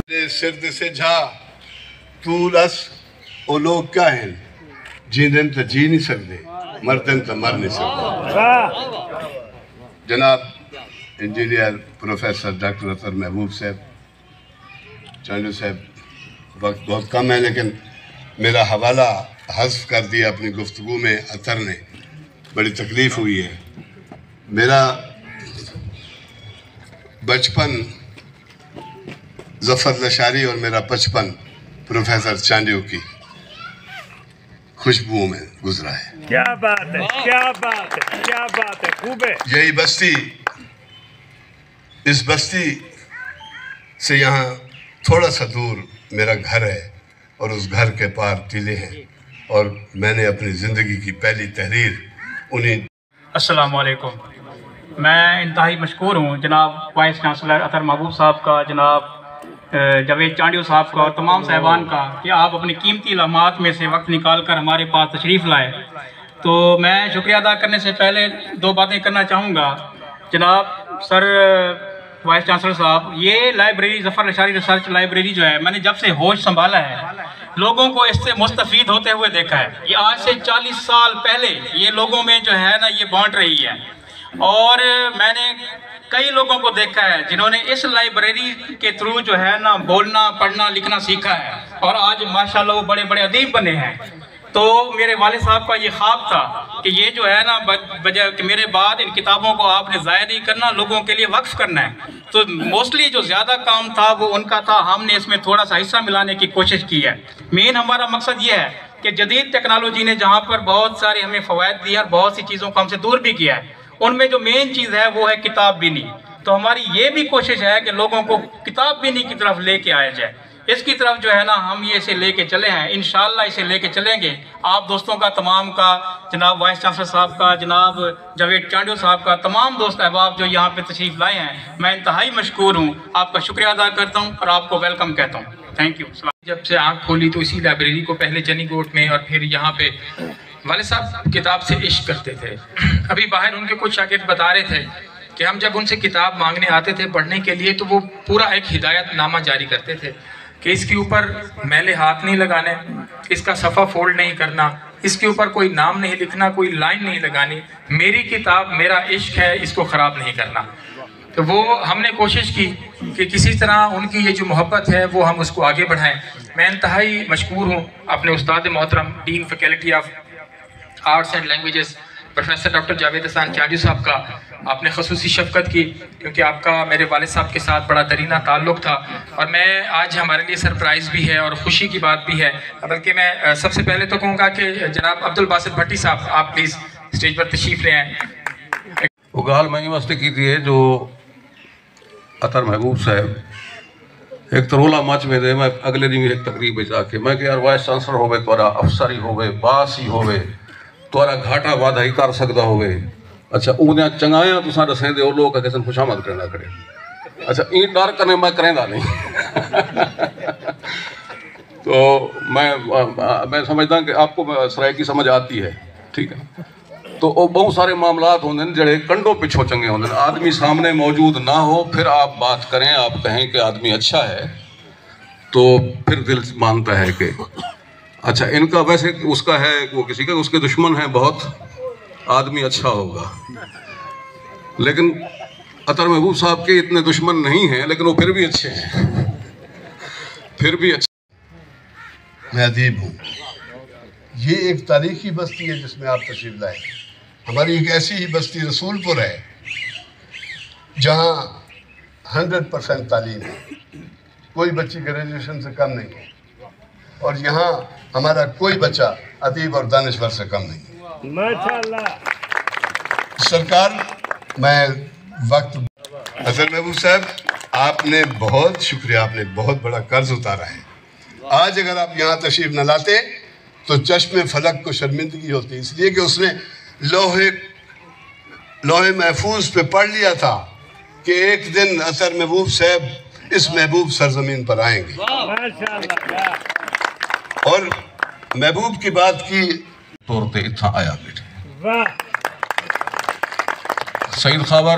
سرد سے جھا طول اس او لوگ کیا ہیں جیندن تا جی نہیں سکتے مردن تا مر نہیں سکتے. جناب انجینئر پروفیسر ڈاکٹر اطہر محبوب صاحب چانڈو صاحب وقت بہت کم ہے لیکن میرا حوالہ حذف کر دیا اپنی گفتگو میں اطہر نے, بڑی تکلیف ہوئی ہے. میرا بچپن ظفر لشاری اور میرا بچپن پروفیسر چانڈیو کی خوشبو میں گزرا ہے. کیا بات ہے, کیا بات ہے, کیا بات ہے, خوب ہے. یہی بستی, اس بستی سے یہاں تھوڑا سا دور میرا گھر ہے اور اس گھر کے پار ٹیلے ہیں اور میں نے اپنی زندگی کی پہلی تحریر انہیں. السلام علیکم. میں انتہائی مشکور ہوں جناب وائس چانسلر اطہر محبوب صاحب کا, جناب جاوید چانڈیو صاحب کا اور تمام صاحبان کا کہ آپ اپنی قیمتی لمحات میں سے وقت نکال کر ہمارے پاس تشریف لائے. تو میں شکریہ ادا کرنے سے پہلے دو باتیں کرنا چاہوں گا. جناب سر وائس چانسلر صاحب, یہ لائبریری ظفر لشاری ریسرچ لائبریری جو ہے میں نے جب سے ہوش سنبھالا ہے لوگوں کو اس سے مستفید ہوتے ہوئے دیکھا ہے. یہ آج سے 40 سال پہلے یہ لوگوں میں جو ہے نا یہ بانٹ رہی ہے اور میں نے کئی لوگوں کو دیکھا ہے جنہوں نے اس لائبریری کے تھرو جو ہے نا بولنا پڑھنا لکھنا سیکھا ہے اور آج ماشاءاللہ وہ بڑے بڑے ادیب بنے ہیں. تو میرے والد صاحب کا یہ خواب تھا کہ یہ جو ہے نا بجائے کہ میرے بعد ان کتابوں کو آپ نے ضائع نہیں کرنا, لوگوں کے لیے وقف کرنا ہے. تو موسٹلی جو زیادہ کام تھا وہ ان کا تھا, ہم نے اس میں تھوڑا سا حصہ ملانے کی کوشش کی ہے. مین ہمارا مقصد یہ ہے کہ جدید ٹیکنالوجی نے جہاں پر بہت سارے ہمیں فوائد دیے اور بہت سی چیزوں کو ہم سے دور بھی کیا ہے, ان میں جو مین چیز ہے وہ ہے کتاب بینی. تو ہماری یہ بھی کوشش ہے کہ لوگوں کو کتاب بینی کی طرف لے کے آیا جائے. اس کی طرف جو ہے نا ہم یہ اسے لے کے چلے ہیں, انشاءاللہ اسے لے کے چلیں گے. آپ دوستوں کا, تمام کا, جناب وائس چانسلر صاحب کا, جناب جاوید چانڈیو صاحب کا, تمام دوست احباب جو یہاں پہ تشریف لائے ہیں, میں انتہائی مشکور ہوں. آپ کا شکریہ ادا کرتا ہوں اور آپ کو ویلکم کہتا ہوں. Thank you. جب سے آنکھ کھولی تو اسی لائبریری کو پہلے چنی گوٹ میں اور پھر یہاں پہ والد صاحب کتاب سے عشق کرتے تھے. ابھی باہر ان کے کچھ شاگرد بتا رہے تھے کہ ہم جب ان سے کتاب مانگنے آتے تھے پڑھنے کے لیے تو وہ پورا ایک ہدایت نامہ جاری کرتے تھے کہ اس کے اوپر میلے ہاتھ نہیں لگانے, اس کا صفحہ فولڈ نہیں کرنا, اس کے اوپر کوئی نام نہیں لکھنا, کوئی لائن نہیں لگانی, میری کتاب میرا عشق ہے, اس کو خراب نہیں کرنا. تو وہ ہم نے کوشش کی کہ کسی طرح ان کی یہ جو محبت ہے وہ ہم اس کو آگے بڑھائیں. میں انتہائی مشکور ہوں اپنے استاد محترم dean faculty of arts and languages professor doctor Javed Ehsan Chandio sahib کا. آپ نے خصوصی شفقت کی کیونکہ آپ کا میرے والد صاحب کے ساتھ بڑا درینہ تعلق تھا اور میں آج ہمارے لیے سرپرائز بھی ہے اور خوشی کی بات بھی ہے. بلکہ میں سب سے پہلے تو کہوں گا کہ جناب عبدالباسط بھٹی صاحب آپ پلیز اسٹیج پر تشریف لے آئیں. وہ گال میں واسطے کی تھی جو اطہر محبوب صاحب ایک ترولا مچ میں دے. میں اگلے دن ایک تقریب جا کے میں کہ یار وائس چانسلر ہوئے تورا افسر ہی ہوئے باس ہی ہوئے تورا گھاٹا وعدہ ہی کر سکتا ہوئے. اچھا انہیں چنگایا تو ساں دسیں دے وہ لوگ کسے خوشامد کرنا کرے. اچھا این ڈر کرنے میں کریں دا نہیں. تو میں سمجھتا ہوں کہ آپ کو سرائیکی سمجھ آتی ہے, ٹھیک ہے. تو وہ بہت سارے معاملات ہوندے ہیں جڑے کنڈوں پچھو چنگے ہوندے ہیں. آدمی سامنے موجود نہ ہو پھر آپ بات کریں, آپ کہیں کہ آدمی اچھا ہے تو پھر دل مانتا ہے کہ اچھا ان کا ویسے اس کا ہے وہ کسی کا اس کے دشمن ہیں بہت, آدمی اچھا ہوگا. لیکن اطہر محبوب صاحب کے اتنے دشمن نہیں ہیں لیکن وہ پھر بھی اچھے ہیں, پھر بھی اچھے. میں ادیب ہوں. یہ ایک تاریخی بستی ہے جس میں آپ تشریف لائے. ہماری ایک ایسی ہی بستی رسول پور ہے جہاں 100% تعلیم ہے, کوئی بچی گریجویشن سے کم نہیں ہے اور یہاں ہمارا کوئی بچہ ادیب اور دانشور سے کم نہیں ہے. سرکار میں وقت اطہر محبوب صاحب آپ نے بہت شکریہ, آپ نے بہت بڑا قرض اتارا ہے. آج اگر آپ یہاں تشریف نہ لاتے تو چشم فلک کو شرمندگی ہوتی, اس لیے کہ اس نے لوح محفوظ پہ پڑھ لیا تھا کہ ایک دن اطہر محبوب صاحب اس محبوب سرزمین پر آئیں گے. اور محبوب کی بات کی طور تے اتھا آیا بیٹھے. سعید خاور